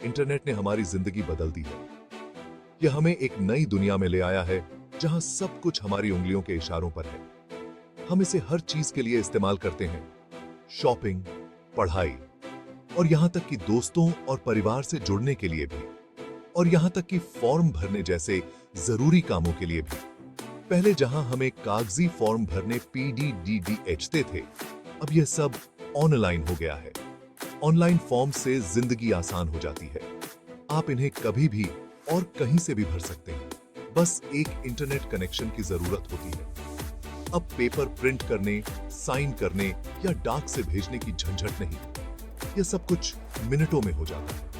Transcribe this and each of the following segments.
Internet ने हमारी जिंदगी बदल दी है। यह हमें एक नई दुनिया में ले आया है जहां सब कुछ हमारी उंगलियों के इशारों पर है। हम इसे हर चीज के लिए इस्तेमाल करते हैं, शॉपिंग, पढ़ाई और यहां तक कि दोस्तों और परिवार से जुड़ने के लिए भी, और यहां तक कि फॉर्म भरने जैसे जरूरी कामों के लिए भी। पहले जहां हमें कागजी फॉर्म भरने PDDDHते थे, अब यह सब ऑनलाइन हो गया है। ऑनलाइन फॉर्म से जिंदगी आसान हो जाती है। आप इन्हें कभी भी और कहीं से भी भर सकते हैं, बस एक इंटरनेट कनेक्शन की जरूरत होती है। अब पेपर प्रिंट करने, साइन करने या डाक से भेजने की झंझट नहीं, यह सब कुछ मिनटों में हो जाता है।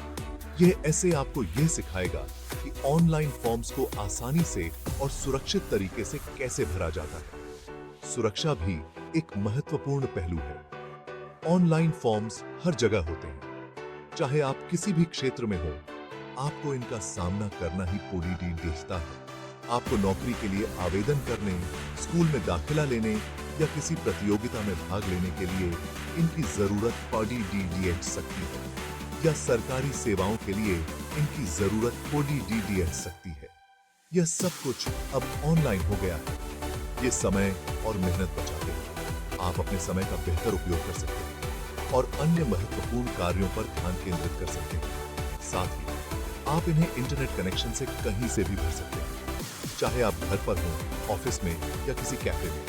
यह ऐसे आपको यह सिखाएगा कि ऑनलाइन फॉर्म्स को आसानी से और सुरक्षित तरीके से कैसे भरा जाता है। सुरक्षा भी एक महत्वपूर्ण पहलू है। ऑनलाइन फॉर्म्स हर जगह होते हैं, चाहे आप किसी भी क्षेत्र में हो, आपको इनका सामना करना ही PDDDHता है। आपको नौकरी के लिए आवेदन करने, स्कूल में दाखिला लेने या किसी प्रतियोगिता में भाग लेने के लिए इनकी जरूरत PDDDH सकती है, या सरकारी सेवाओं के लिए इनकी जरूरत PDDDH सकती है। यह सब कुछ अब ऑनलाइन हो गया है। ये समय और मेहनत बचाते हैं। आप अपने समय का बेहतर उपयोग कर सकते हैं और अन्य महत्वपूर्ण कार्यों पर ध्यान केंद्रित कर सकते हैं। साथ ही आप इन्हें इंटरनेट कनेक्शन से कहीं से भी भर सकते हैं, चाहे आप घर पर हो, ऑफिस में या किसी कैफे में।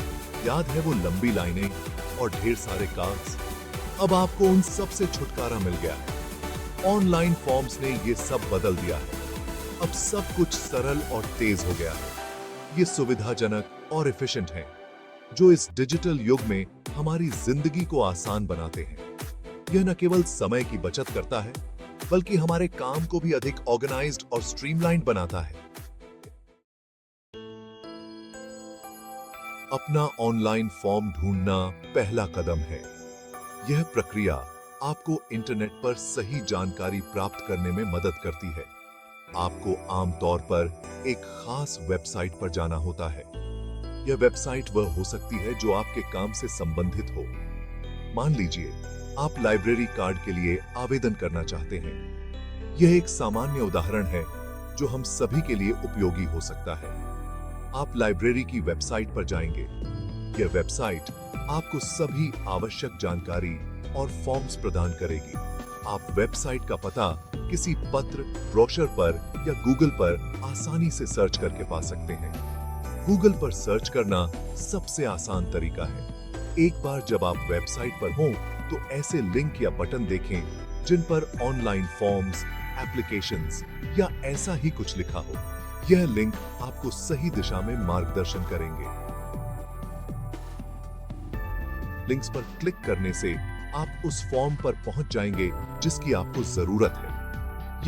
याद है वो लंबी लाइनें और ढेर सारे कार्ड्स? अब आपको उन सब से छुटकारा मिल गया है। ऑनलाइन फॉर्म्स ने ये सब बदल दिया है। अब सब कुछ सरल और तेज हो गया है। ये सुविधाजनक और एफिशिएंट है, जो इस डिजिटल युग में हमारी जिंदगी को आसान बनाते हैं। यह न केवल समय की बचत करता है, बल्कि हमारे काम को भी अधिक ऑर्गेनाइज्ड और स्ट्रीमलाइंड बनाता है। अपना ऑनलाइन फॉर्म ढूंढना पहला कदम है। यह प्रक्रिया आपको इंटरनेट पर सही जानकारी प्राप्त करने में मदद करती है। आपको आमतौर पर एक खास वेबसाइट पर जाना होता है। यह वेबसाइट वह हो सकती है जो आपके काम से संबंधित हो। मान लीजिए आप लाइब्रेरी कार्ड के लिए आवेदन करना चाहते हैं। यह एक सामान्य उदाहरण है जो हम सभी के लिए उपयोगी हो सकता है। आप लाइब्रेरी की वेबसाइट पर जाएंगे। यह वेबसाइट आपको सभी आवश्यक जानकारी और फॉर्म्स प्रदान करेगी। आप वेबसाइट का पता किसी पत्र, ब्रोशर पर या गूगल पर आसानी से सर्च करके पा सकते हैं। गूगल पर सर्च करना सबसे आसान तरीका है। एक बार जब आप वेबसाइट पर हों, तो ऐसे लिंक या बटन देखें जिन पर ऑनलाइन फॉर्म्स, एप्लीकेशंस या ऐसा ही कुछ लिखा हो। यह लिंक आपको सही दिशा में मार्गदर्शन करेंगे। लिंक्स पर क्लिक करने से आप उस फॉर्म पर पहुंच जाएंगे जिसकी आपको जरूरत है।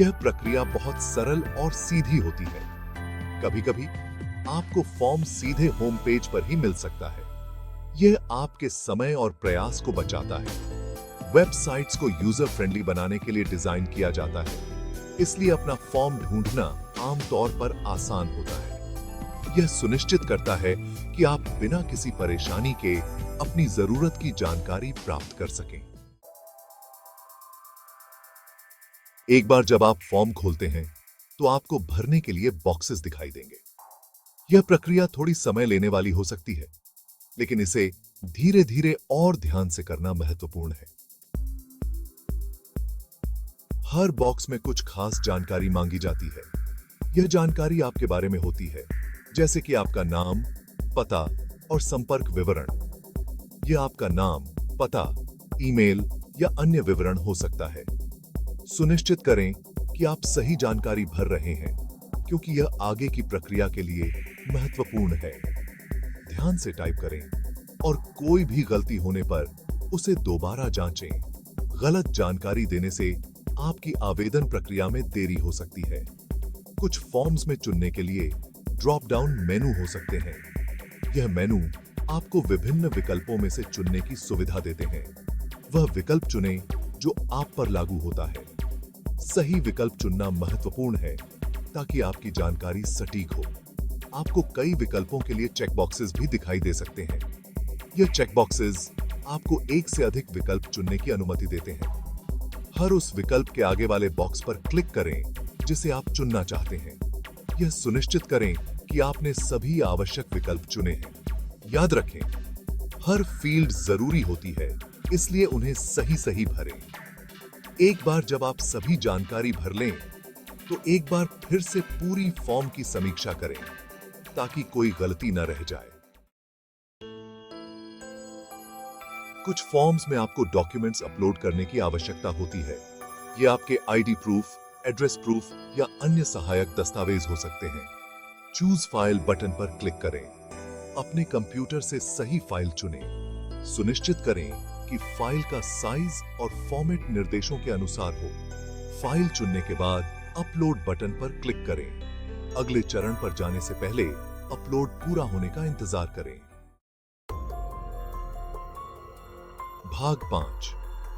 यह प्रक्रिया बहुत सरल और सीधी होती है। कभी-कभी आपको फॉर्म सीधे होम पेज पर ही मिल सकता है। यह आपके समय और प्रयास को बचाता है। वेबसाइट्स को यूजर फ्रेंडली बनाने के लिए डिजाइन किया जाता है, इसलिए अपना फॉर्म ढूंढना आमतौर पर आसान होता है। यह सुनिश्चित करता है कि आप बिना किसी परेशानी के अपनी जरूरत की जानकारी प्राप्त कर सकें। एक बार जब आप फॉर्म खोलते हैं, तो आपको भरने के लिए बॉक्सेस दिखाई देंगे। यह प्रक्रिया थोड़ी समय लेने वाली हो सकती है, लेकिन इसे धीरे-धीरे और ध्यान से करना महत्वपूर्ण है। हर बॉक्स में कुछ खास जानकारी मांगी जाती है। यह जानकारी आपके बारे में होती है, जैसे कि आपका नाम, पता और संपर्क विवरण। यह आपका नाम, पता, ईमेल या अन्य विवरण हो सकता है। सुनिश्चित करें कि आप सही जानकारी भर रहे हैं, क्योंकि यह आगे की प्रक्रिया के लिए महत्वपूर्ण है। ध्यान से टाइप करें और कोई भी गलती होने पर उसे दोबारा जांचें। गलत जानकारी देने से आपकी आवेदन प्रक्रिया में देरी हो सकती है। कुछ फॉर्म्स में चुनने के लिए ड्रॉप डाउन मेनू हो सकते हैं। यह मेनू आपको विभिन्न विकल्पों में से चुनने की सुविधा देते हैं। वह विकल्प चुनें जो आप पर लागू होता है। सही विकल्प चुनना महत्वपूर्ण है ताकि आपकी जानकारी सटीक हो। आपको कई विकल्पों के लिए चेक बॉक्सेस भी दिखाई दे सकते हैं। यह चेक बॉक्सेस आपको एक से अधिक विकल्प चुनने की अनुमति देते हैं। हर उस विकल्प के आगे वाले बॉक्स पर क्लिक करें जिसे आप चुनना चाहते हैं। यह सुनिश्चित करें कि आपने सभी आवश्यक विकल्प चुने हैं। याद रखें, हर फील्ड जरूरी होती है, इसलिए उन्हें सही भरें। एक बार जब आप सभी जानकारी भर लें, तो एक बार फिर से पूरी फॉर्म की समीक्षा करें ताकि कोई गलती न रह जाए। कुछ फॉर्म्स में आपको डॉक्यूमेंट्स अपलोड करने की आवश्यकता होती है। ये आपके आईडी प्रूफ, एड्रेस प्रूफ या अन्य सहायक दस्तावेज हो सकते हैं। चूज फाइल बटन पर क्लिक करें। अपने कंप्यूटर से सही फाइल चुनें। सुनिश्चित करें कि फाइल का साइज और फॉर्मेट निर्देशों के अनुसार हो। फाइल चुनने के बाद अपलोड बटन पर क्लिक करें। अगले चरण पर जाने से पहले अपलोड पूरा होने का इंतजार करें। भाग 5,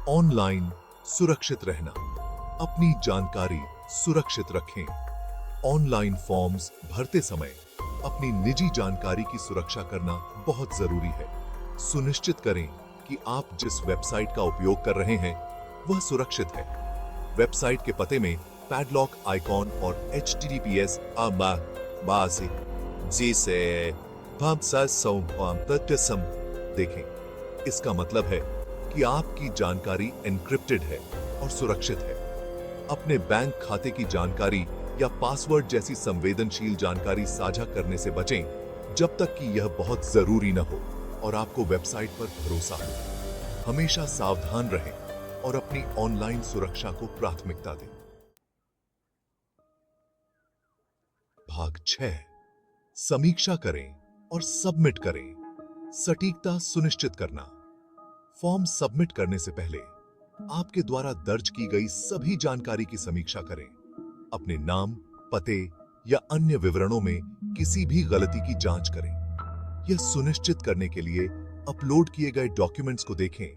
ऑनलाइन सुरक्षित रहना। अपनी जानकारी सुरक्षित रखें। ऑनलाइन फॉर्म्स भरते समय अपनी निजी जानकारी की सुरक्षा करना बहुत जरूरी है। सुनिश्चित करें कि आप जिस वेबसाइट का उपयोग कर रहे हैं वह सुरक्षित है। वेबसाइट के पते में पैडलॉक आइकॉन और HTTPS देखें। इसका मतलब है कि आपकी जानकारी एन्क्रिप्टेड है और सुरक्षित है। अपने बैंक खाते की जानकारी या पासवर्ड जैसी संवेदनशील जानकारी साझा करने से बचें जब तक कि यह बहुत जरूरी न हो और आपको वेबसाइट पर भरोसा हो। हमेशा सावधान रहें और अपनी ऑनलाइन सुरक्षा को प्राथमिकता दें। भाग 6, समीक्षा करें और सबमिट करें। सटीकता सुनिश्चित करना। फॉर्म सबमिट करने से पहले आपके द्वारा दर्ज की गई सभी जानकारी की समीक्षा करें। अपने नाम, पते या अन्य विवरणों में किसी भी गलती की जांच करें। यह सुनिश्चित करने के लिए अपलोड किए गए डॉक्यूमेंट्स को देखें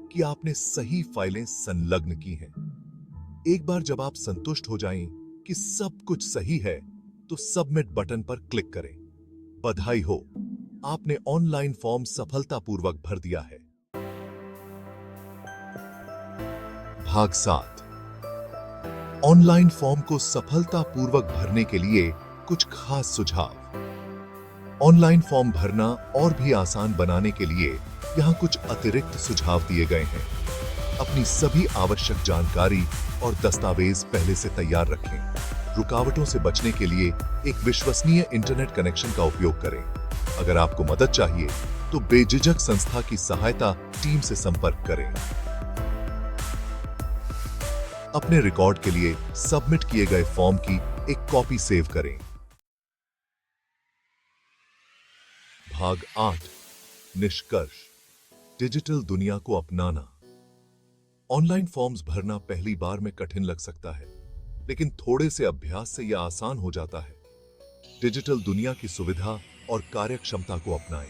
कि आपने सही फाइलें संलग्न की हैं। एक बार जब आप संतुष्ट हो जाएं कि सब कुछ सही है, तो सबमिट बटन पर क्लिक करें। बधाई हो, आपने ऑनलाइन फॉर्म सफलतापूर्वक भर दिया है। भाग 7, ऑनलाइन फॉर्म को सफलतापूर्वक भरने के लिए कुछ खास सुझाव। ऑनलाइन फॉर्म भरना और भी आसान बनाने के लिए यहां कुछ अतिरिक्त सुझाव दिए गए हैं। अपनी सभी आवश्यक जानकारी और दस्तावेज पहले से तैयार रखें। रुकावटों से बचने के लिए एक विश्वसनीय इंटरनेट कनेक्शन का उपयोग करें। अगर आपको मदद चाहिए तो बेझिझक संस्था की सहायता टीम से संपर्क करें। अपने रिकॉर्ड के लिए सबमिट किए गए फॉर्म की एक कॉपी सेव करें। भाग 8, निष्कर्ष। डिजिटल दुनिया को अपनाना। ऑनलाइन फॉर्म्स भरना पहली बार में कठिन लग सकता है, लेकिन थोड़े से अभ्यास से यह आसान हो जाता है। डिजिटल दुनिया की सुविधा और कार्यक्षमता को अपनाएं।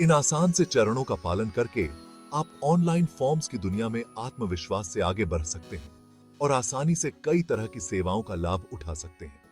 इन आसान से चरणों का पालन करके आप ऑनलाइन फॉर्म्स की दुनिया में आत्मविश्वास से आगे बढ़ सकते हैं और आसानी से कई तरह की सेवाओं का लाभ उठा सकते हैं।